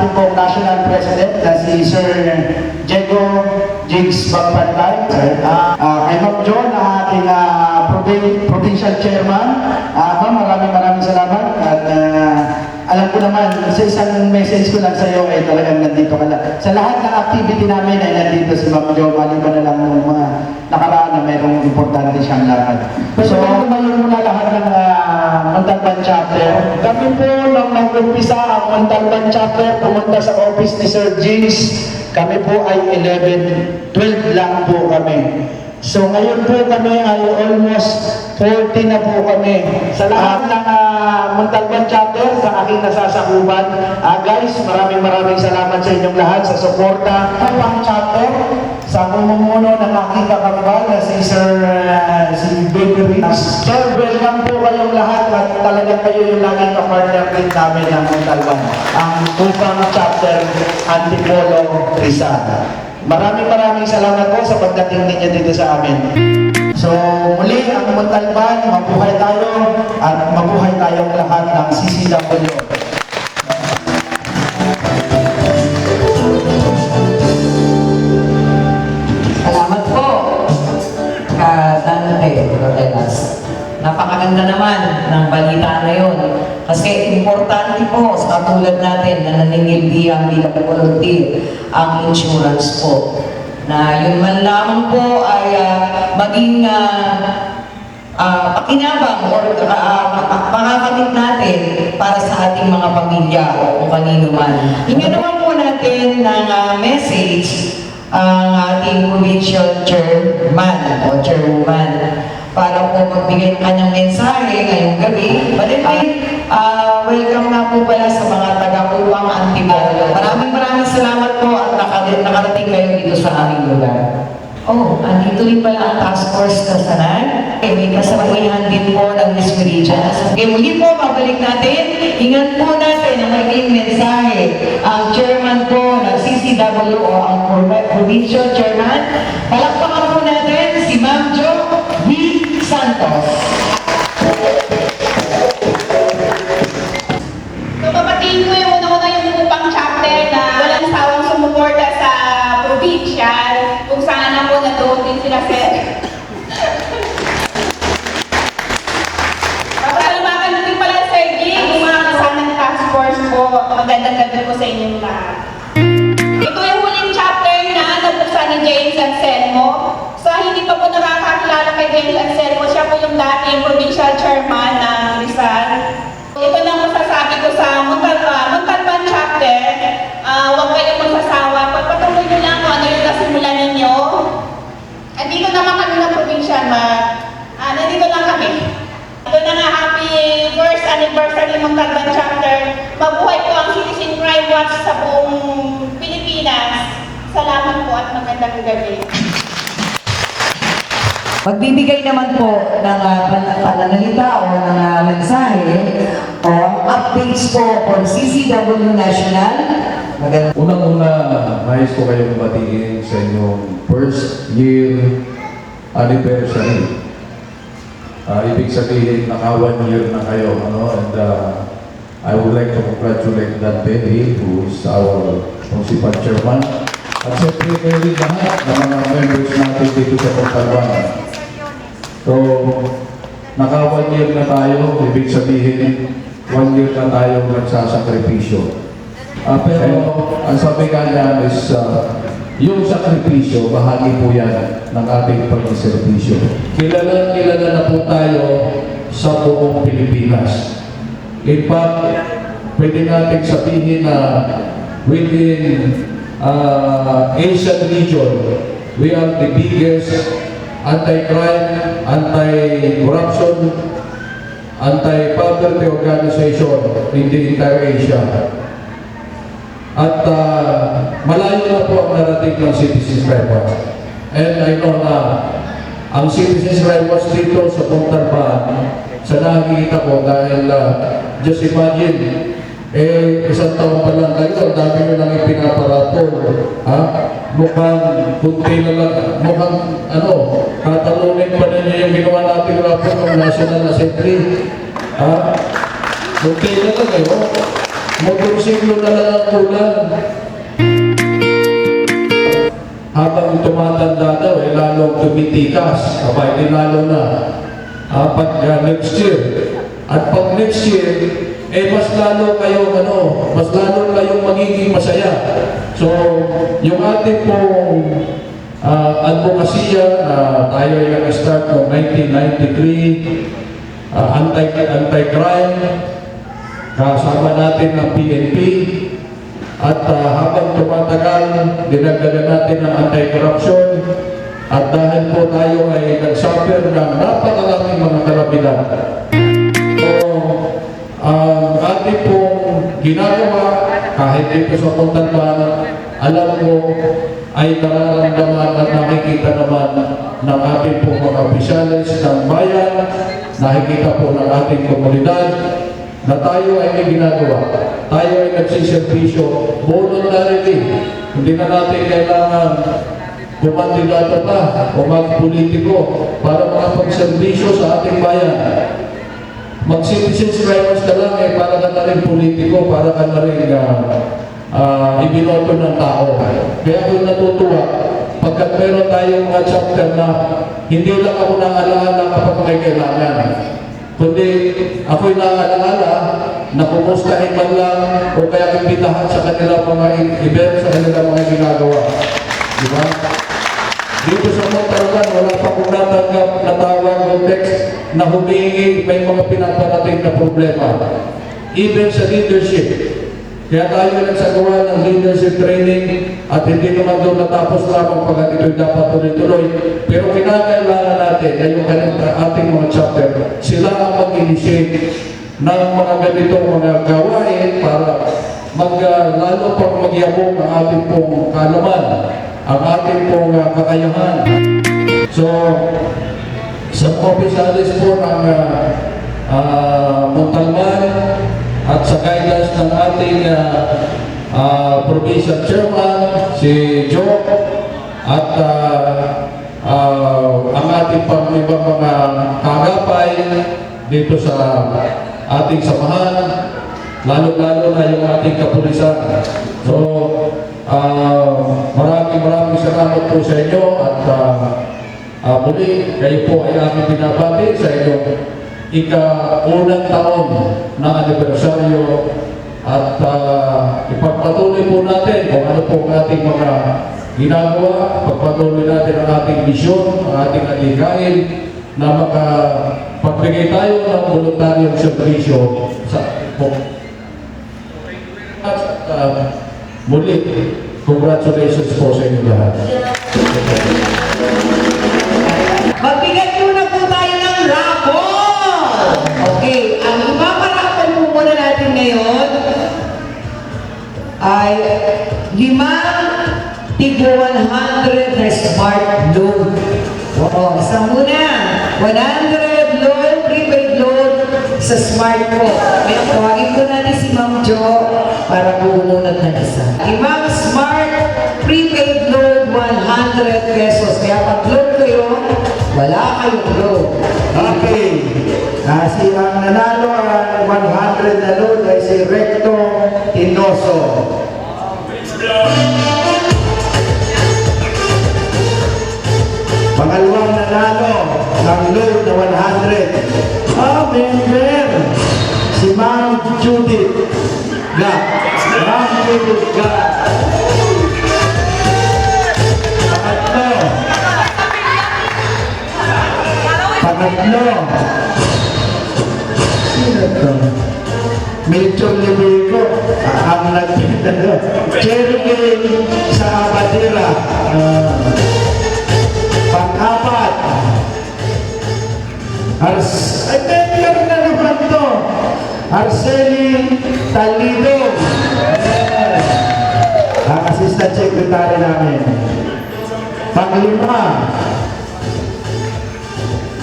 ating pong National President na si Sir Diego Jigs Bagpantay, kay Ma'am John na ating Provincial Chairman. Ma'am, maraming salamat at alam ko naman, sa isang message ko lang sa iyo ay talagang nandito ka lang. Sa lahat ng activity namin ay nandito si Ma'am Jo, maliban na lang ng mga nakaraan na mayroong importante siyang lakad. So, tumayo muna lahat ng Montalban Chapter. Kami po, nung nag-umpisa ang Montalban Chapter, pumunta sa office ni Sir Jigs, kami po ay 11, 12 lang po kami. So ngayon po kami ay almost 40 na po kami. Sa lahat ng Montalban Chapter, sa aking nasasakupan, guys, maraming salamat sa inyong lahat sa suporta. Montalban Chapter, sa pumumuno ng aking kakambal na si Sir Bakery. Sir, welcome po kayong lahat at talagang kayo yung laging kapartner din namin ng Montalban. Ang Upang Chapter Antipolo Rizal. Maraming salamat po sa pagdating ninyo dito sa amin. So, muli ang Montalban, mabuhay tayo at mabuhay tayong lahat ng CCW. Salamat po, Dante Rodelas. Napakaganda naman ng balita na yun. Kasi importante po sa katulad natin na naningilbihan bilang volunteer ang insurance po. Na yun man lamang po ay maging pakinabang or makakamit natin para sa ating mga pamilya o kung kanino man. Hinggan naman po natin ng message ang ating provincial chairman o chairwoman para po magbigay ng kanyang mensahe ngayong gabi. But anyway, welcome na po pala sa mga taga-Upang Antipolo. Maraming salamat po at nakarating kayo dito sa aming lugar. Oh, andito rin pala ang task force kasanan. May kasabayan din po ng Miss Meridian. Okay, muli po, pabalik natin. Hingan po natin ang magiging mensahe. Ang chairman po ng CCW o ang provincial chairman. Palakpakan po natin si Ma'am Jo V. Santos. So, papatiin ko yung una-una yung Upang Chapter na walang sawang sumuporta sa provincial, kung saan na po nag-doon din sila, sir. Papalambakan natin pala, Sir Jing, yung mga kasamang task force po. Magandang gabi po sa inyong lahat. Ito yung huling chapter na nabuksan ni James Anselmo. So, hindi pa po nakakakilala kay James Anselmo. Siya po yung dating provincial chairman ng Rizal. Ito lang masasabi ko sa Montalban Chapter. Huwag kayong magsasawa. Pagpatuloy nyo lang kung ano yung nasimulan ninyo. Andito naman kami ng probinsya, nandito lang kami. Ito na nga, happy first anniversary Montalban Chapter. Mabuhay po ang Citizen Crime Watch sa buong Pilipinas. Salamat po at magandang gabi. Magbibigay naman po ng pananalita o ng mensahe o updates po for CCW National. Unang-una, nais ko kayong batiin sa inyong first year anniversary. Ibig sabihin, naka 1 year na kayo. And I would like to congratulate that Betty, who is our principal chairman. At siyempre kayo rin lahat ng mga members natin dito sa Montalban. So, naka 1 year na tayo, ibig sabihin, 1 year na tayo nagsasakripisyo. Pero ang sabi ka niya is, yung sakripisyo, bahagi po yan ng ating pag-servisyo. Kilala na po tayo sa buong Pilipinas. In fact, pwede natin sabihin na within Asian region, we are the biggest anti-crime, anti-corruption, anti-poverty organization in the entire Asia. At malayo na po ang narating ng Citizens Crime Watch. And I know na ang Citizens Crime Watch dito sa Montalban, sa nakikita ko dahil just imagine, isang taon pa lang kayo, dami nyo lang ipinaparapol. Mukhang kunti na lang, mukhang tatalunin pa ninyo yung ginawa natin rapor ng National Assembly. Kunti na lang kayo. motorsiklo na lang ang kulang. Habang tumatanda daw, lalong tumitikas. Abay, lalo na pag next year. At pag next year, mas lalo kayong mas lalo kayong magiging masaya. So, yung ating pong advokasya na tayo ay nag-start noong 1993, anti-crime, kasama natin ng PNP, at habang tumatagal, dinagdagan natin ng anti-corruption, at dahil po tayo ay nag-suffer ng napakaraming mga kalamidad. So, ang ating pong ginagawa, kahit dito sa Montalban, alam mo, ay nararamdaman at nakikita naman ng ating pong mga opisyalis ng bayan, nakikita po ng ating komunidad, na tayo ay may ginagawa. Tayo ay nagsiservisyo voluntarily. Hindi na natin kailangan kumandidato pa o magpolitiko para makapagservisyo sa ating bayan. Mag-citizens rights ka lang para ka na rin politiko, para ka na rin ibinoto ng tao. Kaya ako'y natutuwa pagkat meron tayong mga chapter na hindi lang ako nang-alaala kapag may kailangan, kundi ako'y nang-alaala na kumustahin man lang o kaya imbitahan sa kanilang mga event, sa kanilang mga ginagawa. Diba? Dito sa Montalban, wala pa kong natanggap na tawag o text na humihingi may mga pinaparating na problema. Even sa leadership. Kaya tayo nagsagawa ng leadership training at hindi naman doon natapos lamang pagkat ito'y dapat tuloy-tuloy. Pero kinakailangan natin na yung ating mga chapter, sila ang mag-initiate ng mga ganitong mga gawain para lalo pang magyabong ang ating pong kaalaman, ang ating pong kakayahan. So, sa opisyalis po ng Montalban at sa guidance ng ating provincial chairman, si Joe, at ang ating pang ibang mga kagapay dito sa ating samahan, lalo-lalo na yung ating kapulisan. So, maraming salamat po sa inyo at muli, kayo po ay aming binabati sa inyong ika-unang taon na anibersaryo at ipagpatuloy po natin kung ano po ang ating mga ginagawa, pagpatuloy natin ang ating misyon, ang ating aligain na makapagbigay tayo ng voluntaryong servisyo sa po. At muli, congratulations po sa inyo lahat. Magbigay muna po tayo ng raffle! Okay, ang ipaparapal po muna natin ngayon ay 5 tig 100 na smart load. Oo, isa muna. 100 load, prepaid load sa smart po. Kaya tawagin ko natin si Ma'am Jo para po bumunod ng isa. 5 smart prepaid load, 100 pesos. Kaya pag-load kayo, wala kayong load. Okay. Si ang nanalo ang 100 na load ay si Recto Tinoso. Pangalawang nanalo ng load na 100. Member! Si Ma'am Judith Ga. Ma'am Judith Ga. Pangatlo. Sino ito? Milton Libico. Ang nagpinalo. Cherry Game sa Abadira. Pang-apat. Ay, member na naman to. Arceli Talido. Ang assistant secretary namin. Pang-lima.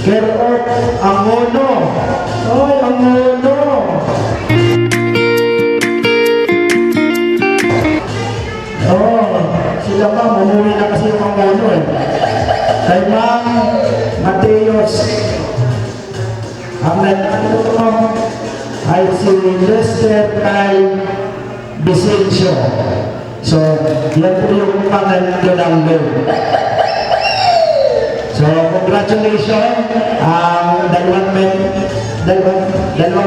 Kerot Angono. Oy, Angono. Sila pa, umuwi na kasi yung Angono eh. Kay Ma'am Mateos. Ang nagtutulong ay si Lester Kyle Vicencio. So, yan po yung pangalan ng Lord. So, congratulations ang dalawang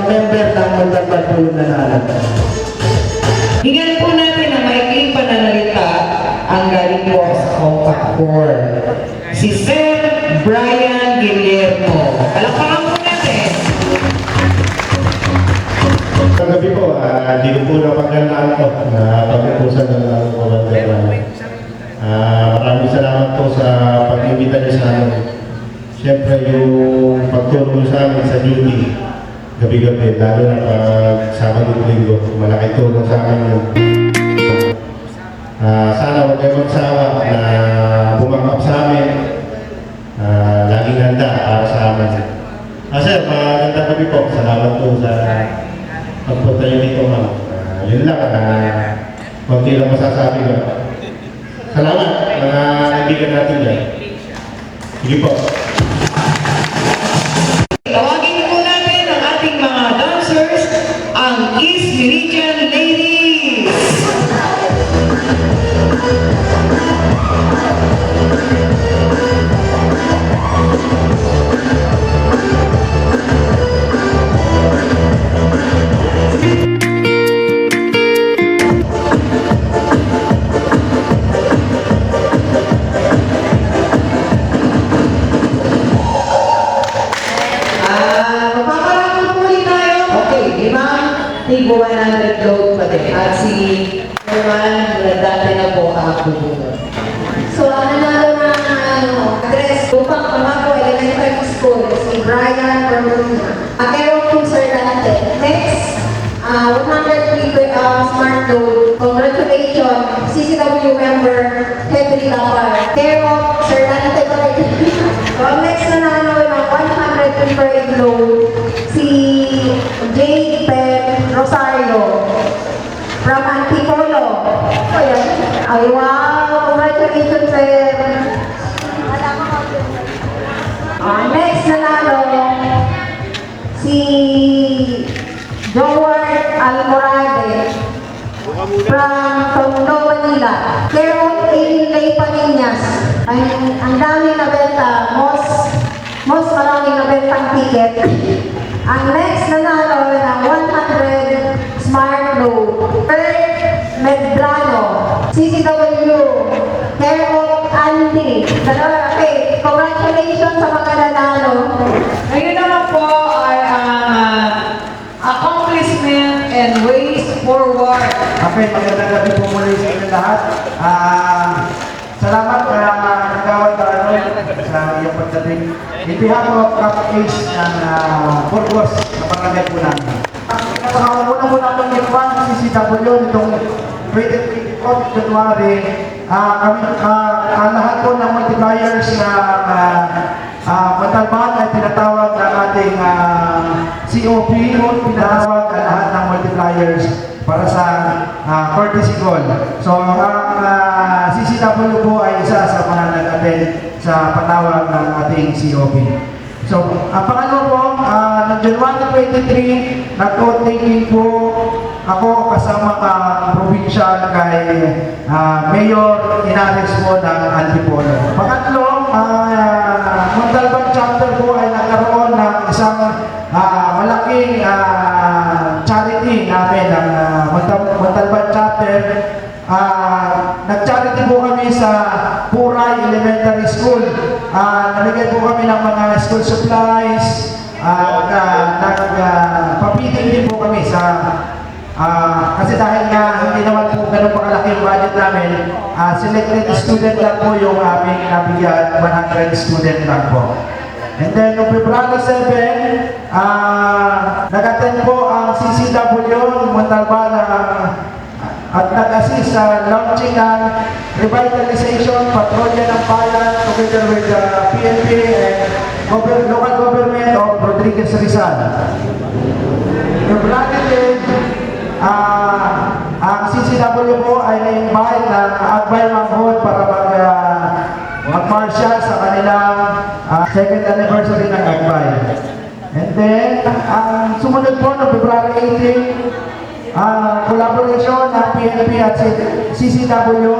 member ng Montalban po yung nanalo. Hingan po natin na maikling pananalita ang galing po sa Compact 4. Si Sir Brian Guillermo. Palakpakan po natin. Gabi po, hindi ko po napagandaan po na pag-utusan ng Montalban. Maraming salamat po sa pag-imbita niyo sa amin. Siyempre yung pagtulong sa amin sa duty, gabi-gabi, lalo na pag Sabado at Linggo, malaki tulong sa amin yun. Sana huwag kayo magsawa na bumangkap sa amin, laging handa para sa amin. Sir, magandang gabi po. Salamat po sa pagpunta niyo dito, ma'am. Yun lang, konti lang masasabi ko. Salamat, mga kaibigan natin dyan. Sige po. Tawagin po natin ang ating mga dancers, ang East Meridian Ladies. Magpaparami po ulit tayo. Okay, limang tigo 100 load pa din. At si Herman, dati na po ako. So, ang nanalo ng address, Lupang Pamako Elementary School, si Brian Bermuna. Pero kung Sir Dante. Next, 103 smart load. Congratulations, CCW member Henry Lapar. Pero, Sir Dante pa rin. So, ang next nanalo ng 100 prepared load, si J. Pen Rosario from Antipolo. Ay, wow! Congratulations, sir! Next nanalo, si Joward Almorade from Tondo, Manila. Pero Lay Paninyas. Ang dami na benta, most maraming na bentang ticket. Ang next nanalo ng 100 smart load, Kurt Medrano, CCW, Pero Andy. Okay, congratulations sa mga nanalo. Ngayon naman po ay ang accomplishment and ways forward. Okay, magandang gabi po muli sa inyo lahat. Salamat kagawad sa iyong pagdating. In behalf of Cap Ace ng Burgos na barangay po namin. Una-una itong gitwang CCW nitong 24 January. Ang lahat po ng multipliers na Montalban ay tinatawag ng ating COP, tinatawag ang lahat ng multipliers para sa courtesy call. So, ang CCW po ay isa sa mga nag-attend sa patawag ng ating COP. So, ang pangalawa po, noong January 23, nag-taking po ako kasama ang provincial kay Mayor Inares po ng Antipolo. Pangatlo, Montalban chapter po ay nagkaroon ng isang malaking charity namin ng Montalban chapter. Nag-charity po kami sa Puray Elementary School. Nalagay po kami ng mga school supplies. Nagpapiting din po kami sa kasi dahil nga hindi naman po ganun pakalaki yung budget namin, selected student lang po yung aming nabigyan, 100 student lang po. And then, noong February 7, nag-attend po ang CCW Montalban at nag-assist sa launching ng revitalization patrolya ng bayan together with the PNP and local government of Rodriguez Rizal. February 10, ang CCW po ay na-invite ng Agbay Manghod para mag-marshal sa kanilang second anniversary ng Agbay. And then, ang sumunod po noong February 18, collaboration ng PNP at CCW,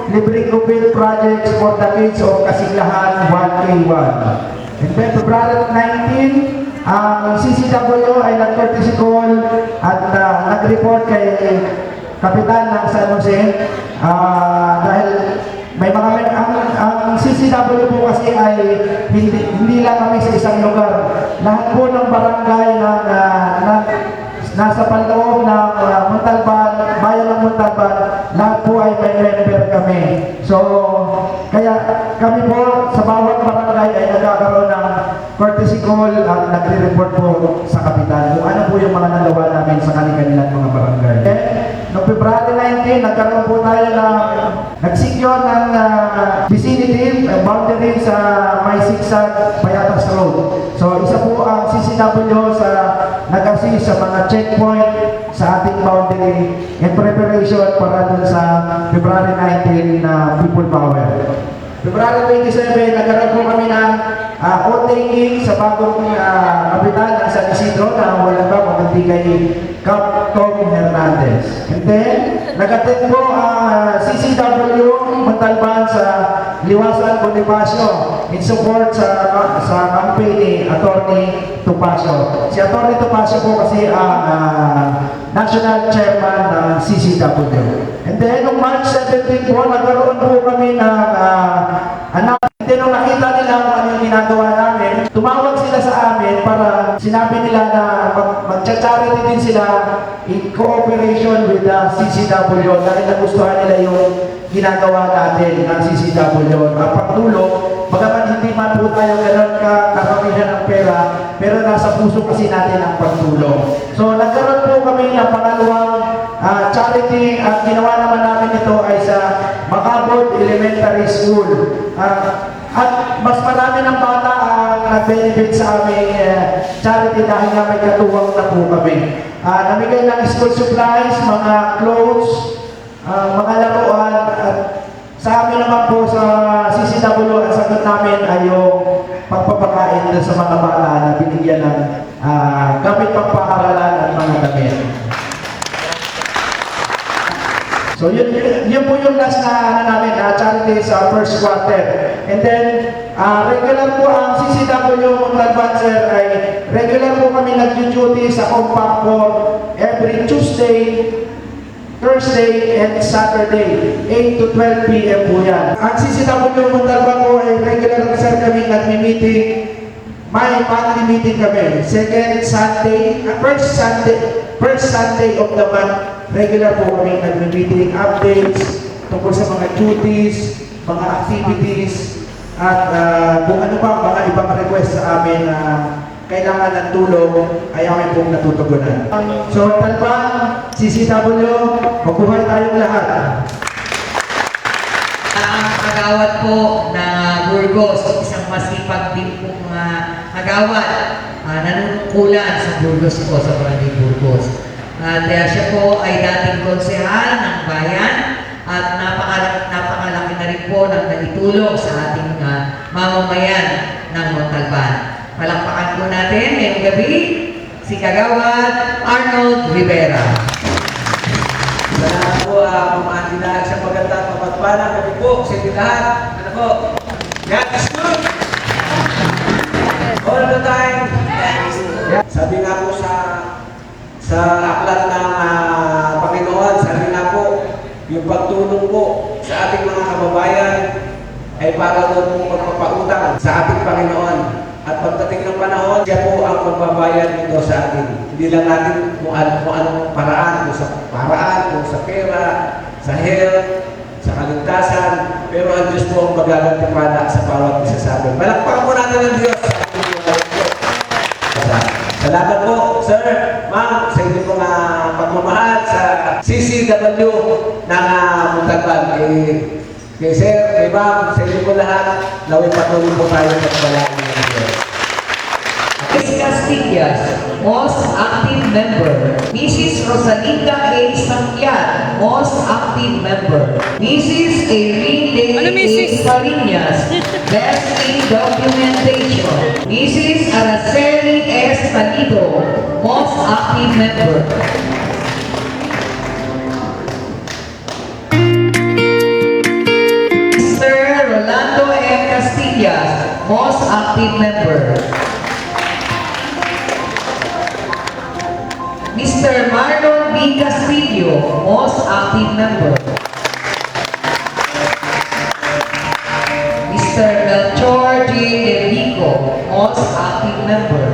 libreng Rupil Projects for the Kids of Kasiglahan 1K1. And then February 19, ang CCW ay nag-courtesy call at nag-report kay Kapitan ng San Jose dahil may mga ang CCW po kasi ay hindi lang kami sa isang lugar. Lahat po ng barangay na nasa panloob ng Montalban, bayan ng Montalban, lahat po ay may member kami. So, kaya kami po sa bawat barangay ay nagkakaroon ng courtesy call at nagre-report po sa kapitan kung ano po yung mga nagawa namin sa kanilang mga barangay. Noong February 19, nagkaroon po tayo ng nagsecure ng vicinity boundary sa May Sigsag, Payatas Road. So, isa po ang CCW sa nag-assist sa mga checkpoint sa ating boundary in preparation para dun sa February 19 na People Power. February 27, nagkaroon po kami ng outtaking sa bagong kapitan ng San Isidro na wala ba magbigay Cap Tom Hernandez. And then, nag-attend po ang CCW Montalban sa Liwasan Bonifacio in support sa campaign ni Atty. Tupacio. Si Atty. Tupacio po kasi ang National Chairman ng CCW. And then, noong March 17 po, nagkaroon po kami ng Then nung nakita nila kung ano yung ginagawa namin, tumawag sila sa amin para sinabi nila na mag-charity din sila in cooperation with the CCW dahil nagustuhan nila yung ginagawa natin ng CCW. Ang pagtulong, bagaman hindi man po tayo gano'n karamihan ng pera, pero nasa puso kasi natin ang pagtulong. So nagkaroon po kami ng pangalawang charity at ginawa naman namin ito ay sa Macabod Elementary School. At mas marami ng bata ang nag-benefit sa aming charity dahil nga may katuwang na po kami. Namigay ng school supplies, mga clothes, mga laruan, at sa amin naman po sa CCW, ang sagot namin ay yung pagpapakain sa mga bata na binigyan ng gamit pagpaparalan at mga damit. So yun po yung last na namin, charity sa first quarter. And then, regular po ang CCW Montalban sir ay regular po kami nag-duty sa Compact Board every Tuesday, Thursday, and Saturday, 8 to 12 p.m. po yan. Ang CCW Montalban po ay regular sir kami nag-meeting. May monthly meeting kami. First Sunday of the month, regular po kami nag-meeting, updates tungkol sa mga duties, mga activities, at kung ano pa mga ibang request sa amin na kailangan ng tulong, ay amin pong natutugunan. So, Talban, CCW, mabuhay tayong lahat. Ang kagawad po na Burgos, isang masipag din po mga kagawad, nanunungkulan sa Burgos po, sa Barangay Burgos. At siya po ay dating konsehal ng bayan at napakalaki na rin po ng naitulong sa ating mamamayan ng Montalban. Palakpakan po natin ngayong gabi si Kagawad Arnold Rivera. Salamat po pamahain lahat sa magandang mapagpalang gabi po sa inyo lahat. Ano po? God is good! All the time! Sabi nga po sa aklat ng Panginoon, sabi nga po, yung pagtulong po sa ating mga kababayan ay para doon po magpapautang sa ating Panginoon. At pagdating ng panahon, siya po ang magbabayad nito sa atin. Hindi lang natin kung anong paraan, kung sa pera, sa health, sa kaligtasan, pero ang Diyos po ang magagantimpala sa bawat isa sa atin. Palakpakan po natin ang Diyos. Salamat po, sir, ma'am, sa inyong mga pagmamahal sa CCW ng Montalban. Kay sir, kay ma'am, sa inyo po lahat, naway patuloy po tayo sa pagbalangin ng Diyos. Miss Castillas, most active member. Mrs. Rosalinda A. Santiago, most active member. Mrs. Irene A. Parinas, best in documentation. Mrs. Araceli S. Panido, most active member. active member. Mr. Marlon B. Castillo, most active member. Mr. Melchor J. Enrico, most active member.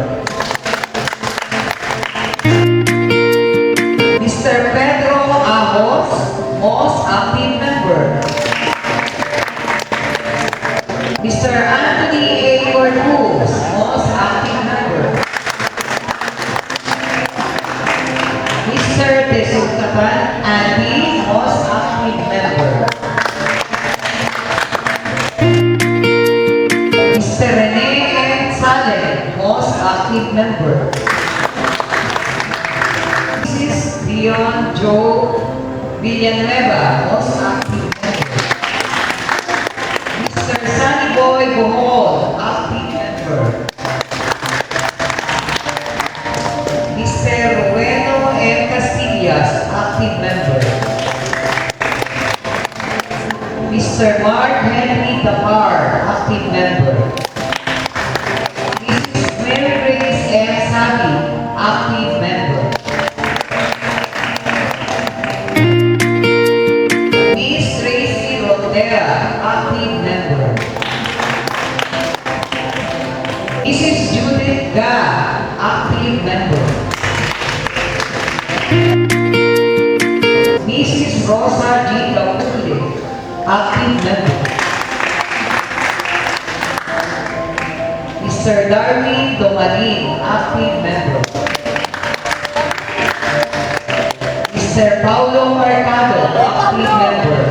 Mr. Pedro Ahos, most active member. Mr. Anthony A. Corpus, most active member. Mr. Desutapan Andy, most active member. Mr. Rene M. Saleh, most active member. Mrs. Leon Joe Villanueva, most active member. Mr. Sunny Boy Bohol, active member. Mr. Rueno M. Castillas, active member. Mr. Mark Henry Tapar, active member. Mrs. Mary Grace M. Sabi, active member. Miss Tracy Rondera, active member. Mrs. Judith Ga, active member. Mrs. Rosa G. Capule, active member. Mr. Darwin Domarin, active member. Mr. Paulo Mercado, active member.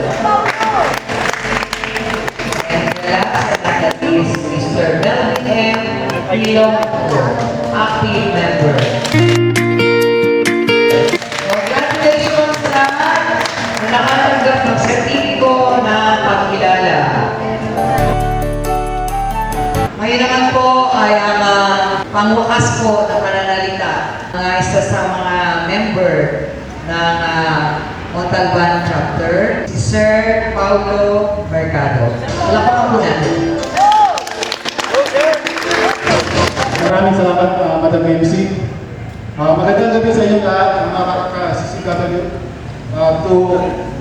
And the last but not least, Mr. Melvin M. Pilongo, active member. Congratulations sa lahat na nakatanggap ng sertipiko na pagkilala. Ngayon naman po ay ang pangwakas po ng pananalita ng isa sa mga member ng Montalban chapter, si Sir Paulo Mercado. Wala pa ang muna. Maraming salamat, Madam MC. Magandang gabi sa inyong lahat, mga ka-CCW. To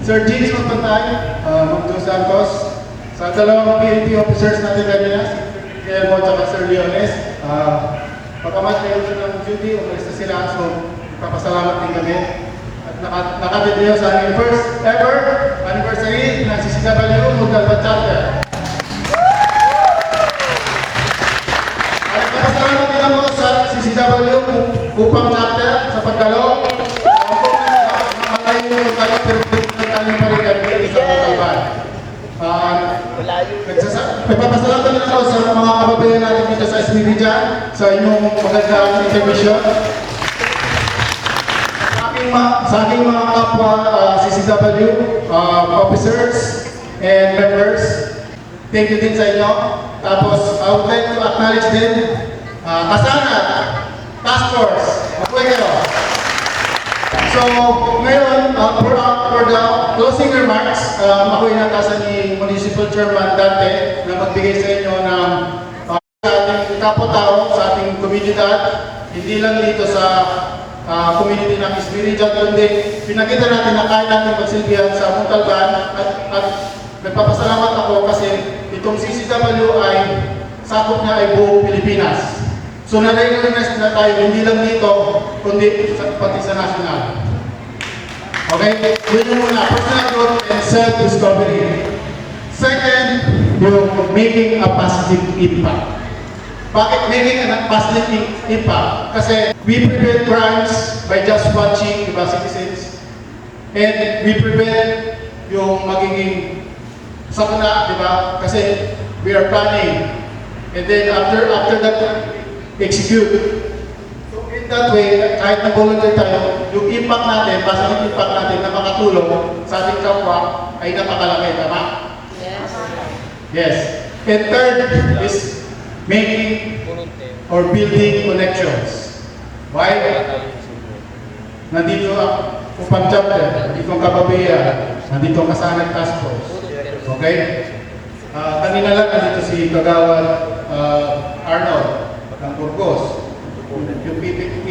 Sir James Magpantay, Ma'am Jo Santos, sa dalawang PNP officers natin kanina, si Guillermo at Sir Leones. Pagkamat kayo siya ng duty, umalis na sila, so papasalamat din kami. At nakabidyo sa aming first ever anniversary ng CCW Montalban Chapter. Salamat din ako sa CCW upang chapter sa pagdalo. Malayo yung tayo pero tayo pa rin kami sa Montalban. Nagpapasalamat din ako sa mga kababayan natin dito sa SBB dyan sa inyong magandang intermission. Sa aking mga kapwa CCW officers and members, thank you din sa inyo. Tapos, I would like to acknowledge din Kasana, Task Force, mabuhay kayo. So, ngayon, for the closing remarks, ako inatasan ni Municipal Chairman Dante na magbigay sa inyo ng sa ating kapwa-tao, sa ating komunidad, hindi lang dito sa community ng Espiritu, kundi pinakita natin na kaya natin magsilbihan sa Montalban at nagpapasalamat ako kasi itong CCW ay sakop niya ay buong Pilipinas. So na-recognize na tayo hindi lang dito kundi pati sa national. Okay? Yun yung muna, personal growth and self-discovery. Second, yung making a positive impact. Bakit making a positive impact? Kasi we prevent crimes by just watching, diba, citizens? And we prevent yung magiging sakuna, diba? Kasi we are planning. And then after that, execute. So in that way, kahit na-volunteer tayo, yung impact natin, positive impact natin na makatulong sa ating kapwa ay napakalaki, tama? Yes. And third is making or building connections. Why? Nandito upang chapter, nandito ang kababayan, nandito ang Kasana Task Force. Okay? Kanina lang nandito si Kagawad Arnold ng Burgos, yung PPP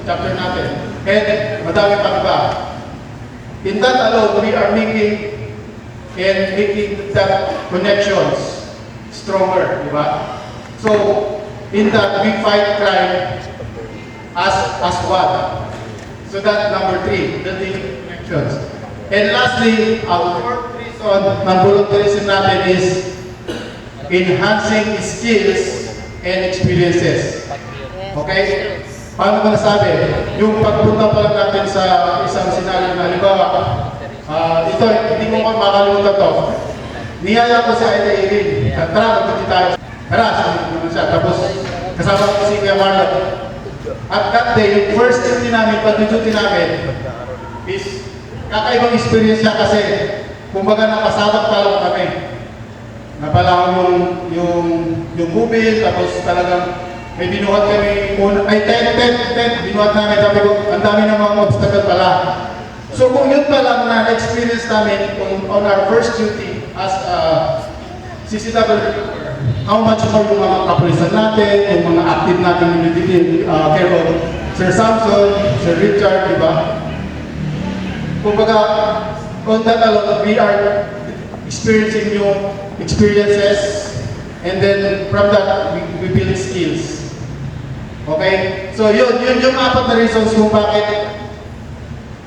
chapter natin, and madami pang iba. In that alone, we are making that connections stronger, di ba? So, in that, we fight crime as one. So that's number 3, building connections. And lastly, our fourth reason ng volunteerism natin is enhancing skills and experiences. Okay? Paano ko nasabi? Yung pagpunta pa lang natin sa isang senaryo na halimbawa, ito, hindi ko makalimutan to. Niyaya ko si Aida Irene. Tara, magpunti tayo. Tara, sabi ko siya. Tapos, kasama ko si Kuya Marlon. At that day, yung first duty namin, pag-duty namin, is kakaibang experience siya kasi kumbaga napasabak pa lang kami. Napalahon yung movie, tapos talagang may binuhat kami, tent, binuhat namin, sabi ko, ang dami ng mga obstacle pala. So kung yun pa lang na experience namin on our first duty as CCW, how much more yung mga kapulisan natin, yung mga active natin yung care of Sir Samson, Sir Richard, di ba? Kumbaga, on that alone, we are experiencing new experiences, and then from that, we build skills. Okay? So yun yung 4 na reasons kung bakit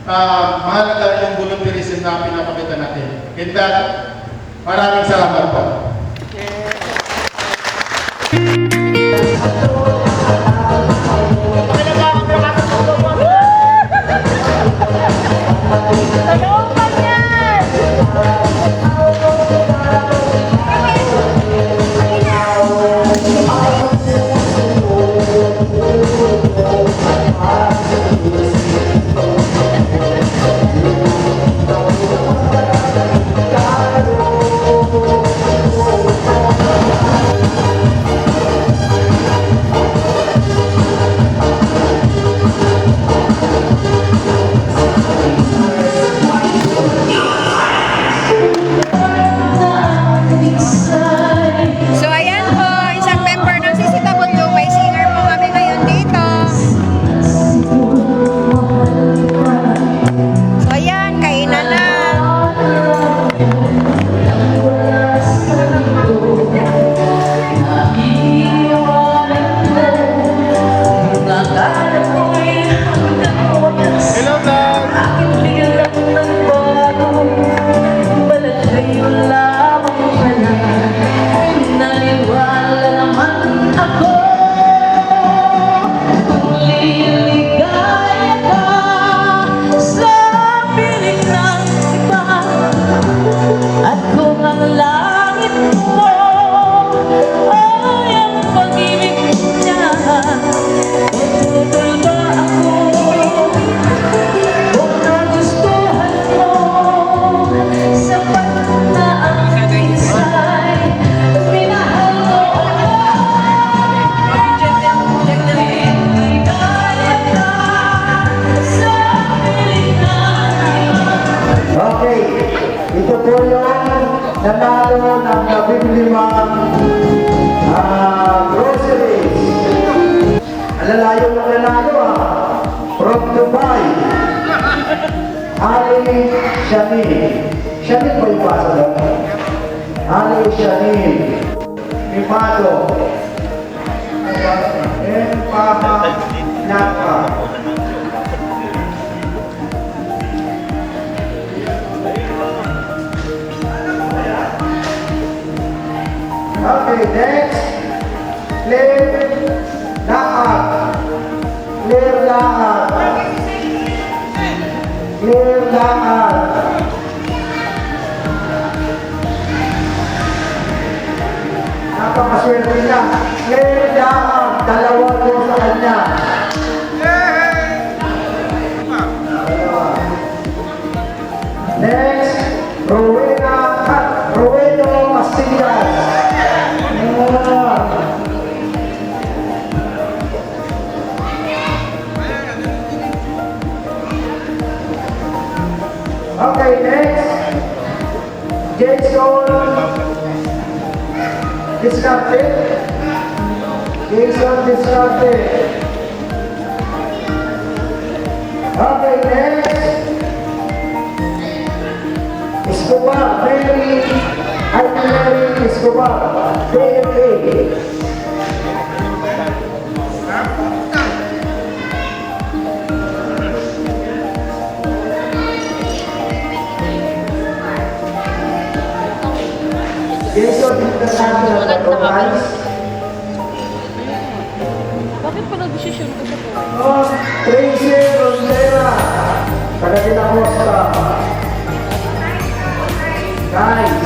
mahalaga yung volunteerism na pinapakita natin. In that, maraming salamat po. So ayan po, isang member ng CCW, may singer po kami ngayon dito. So ayan, kainan na. Hello, vlog! At kung ang langit mo ay ang pag-ibig niya, tutol ba ako kung nagustuhan mo? Sapat na ang isa'y minahal mo. Ligaya ka sa piling ng Okay, ito po yung nanalo ng labing-limang groceries. Alalayo ng nanalo from Dubai. Ali Shanil. Shanil ba yung basa doon? Ali Shanil. Mimado. Empaha Naka. Okay, next. Claire Lahat. Claire Lahat. Claire Lahat. Napakaswerte niya. Claire Lahat. Dalawa doon sa kanya. Dalawa. Next. Rowena Casillas. Okay, next. Jason Discarte. Jason Discarte. Okay, next. Escobar, Mary, Mary Escobar, DFA. Jason International Enterprise. Bakit pa nag-decision ko sa po? Tracy Rosera, taga de la Costa. Guys.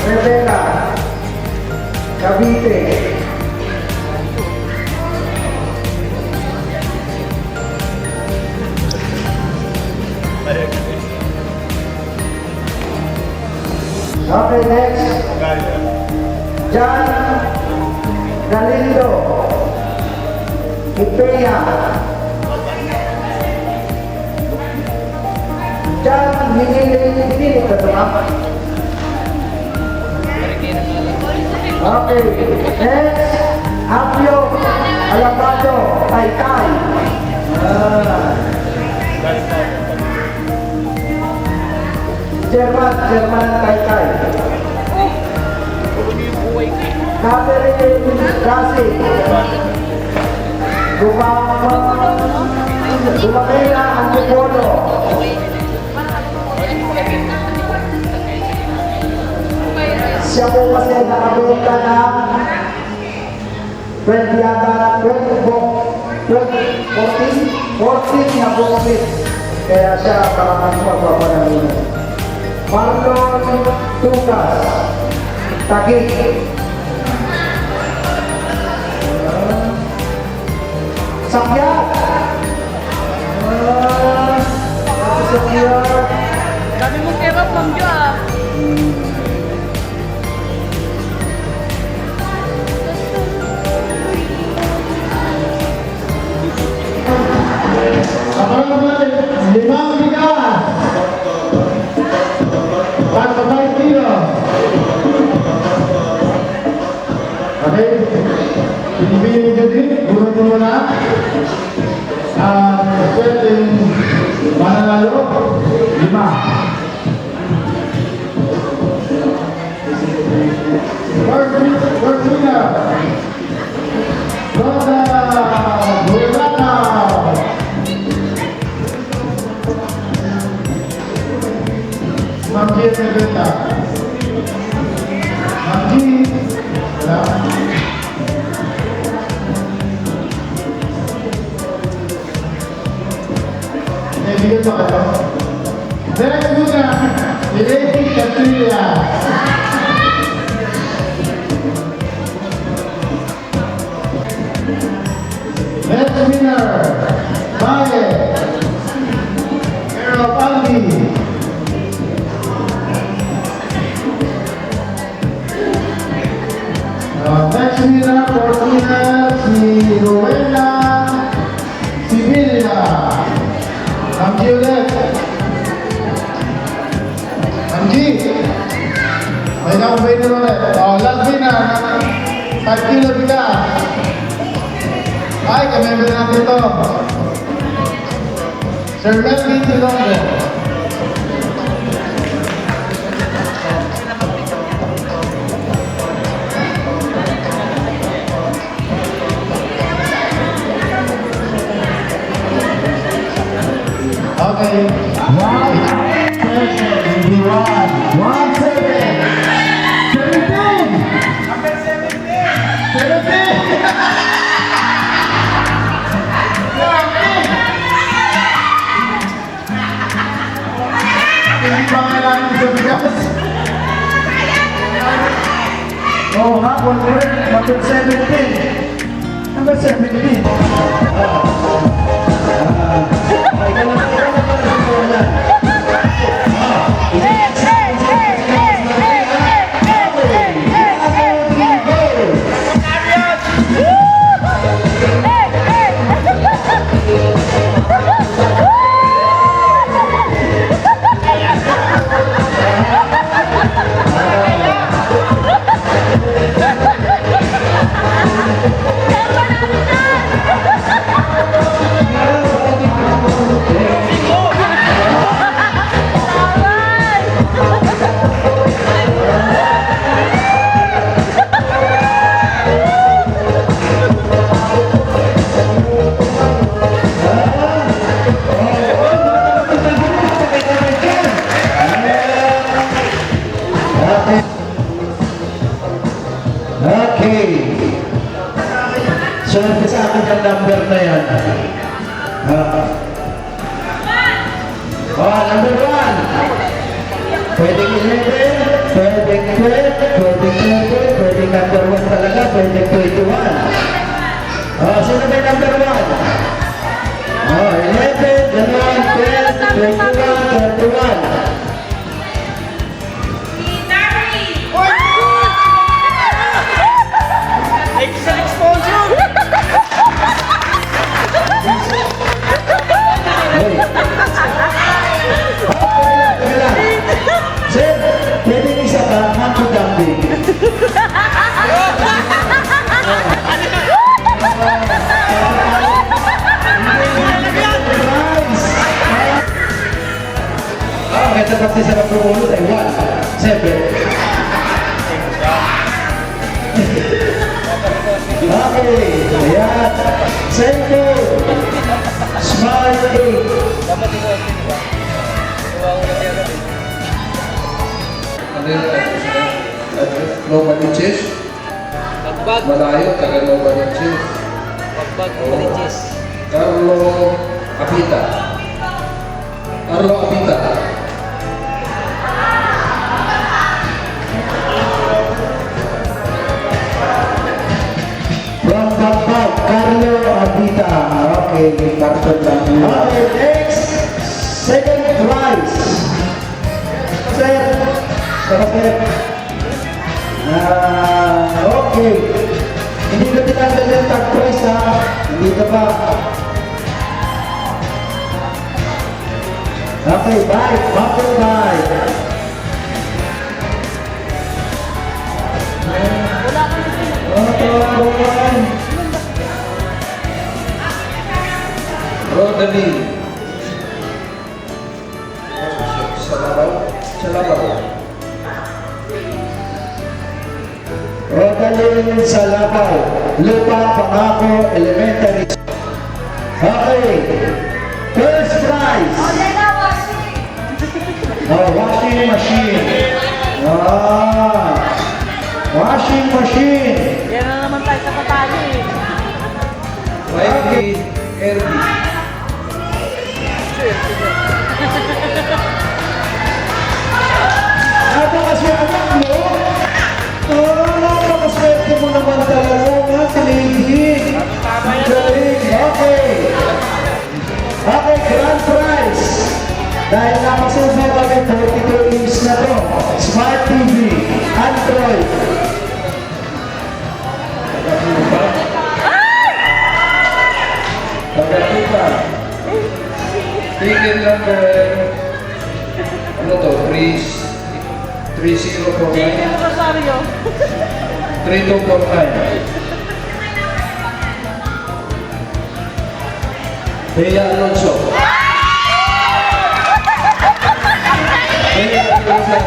Rebecca, Cavite. Okay, next. John Galindo. Ipea. John Hinili ka ba? Okay, next. Apio Alabado. Taytay. German Taytay. Catherine Gasi. Gumamela Antipolo. Siya po kasi nakabenta ng 20 yata, 14 na bukit. Kaya siya parang magpapanalun. Marlon Tugas, Tagig. Sakyat. Sakyat. Dami mong pera, Ma'am Jo ah. Abangan natin, 5 bigas. Para 5 kilo. Okay? Pinipili nyo din, gulong mo na. Pwedeng mananalo, 5. First winner. Rosa Bulanao. Ma'am G. Neveta. Ma'am G. Wala. Bigyan pa kayo. Next muna, Lady Castilla. Next winner, Bae. Carol Paldi. Next winner, Cortina, si Rowena Sibilia. Ma'am G ulit. Ma'am G. May winner ulit. Last winner. 5 kilo bigas. Ay, kamember natin ito. Sir Melvin Tilongo. Okay. 17. Hindi pa kailangan sa bigas. Oo nga, number 17. Number 17. Okay. Swerte sa akin yung number na yan. Number 1. Pwedeng 11, pwedeng 12, pwedeng 13, pwedeng number 1 talaga, pwedeng 21. Sino ba yung number 1? 11, gano'n, 12, 21, 31. Sir, pwede isa ka, Happy Dumpling. Ganda kasi sa pagpupulot ay 1, 7. Okay, ayan. Sento, small 8. Low Maniches. Malayo, taga Low Maniches. Carlo Apita. Carlo Apita. From Bangkok, Carlo Abita. Okay, Carlo Abita. Okay, next. Second prize. Sir. Sir. Okay. Hindi ko tinanggal yung tag prize ha. Hindi ka pa. Okay, bye. Bumper bye. Rodalie. Salabaw. Rodalie Salabaw. Lupa Pangako Elementary. Okay. First prize. Washing machine. Washing machine. Yan na naman tayo sa katalo eh. Mikey Erby. Napakaswerte mo. Napakaswerte mo naman talaga nga, lady. Ang galing. Okay. Okay, grand prize. Dahil nakasubo kami 42 inch na to. Smart TV. Android. Pagkatupa. Ticket number, ano to, 3049? Chicken Rosario. 3249. Bea Alonso. Bea Alonso.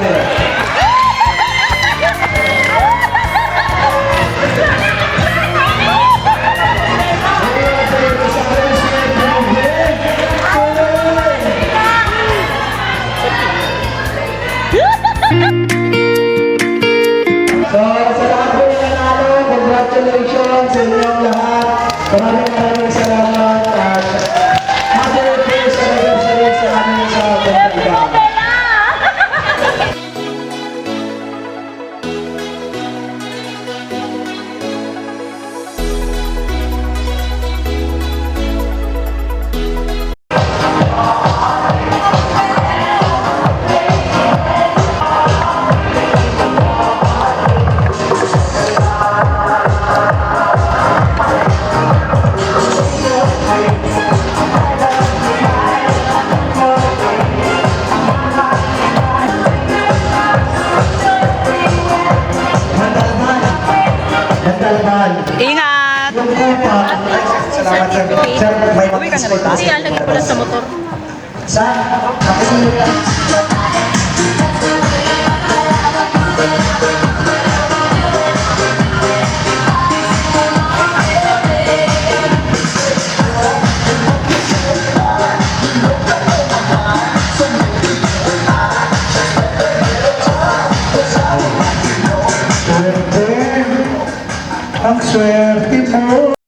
So, sa lahat po yung nanalo, congratulations sa inyong lahat. Maraming salamat at happy birthday sa anniversary sa amin sa Bantayban. Ingat! Salamat sir. Sir, may Uwi ka na rin. Hindi, lagi ko lang sa motor. Saan? Ako sinira. Ang swerte mo.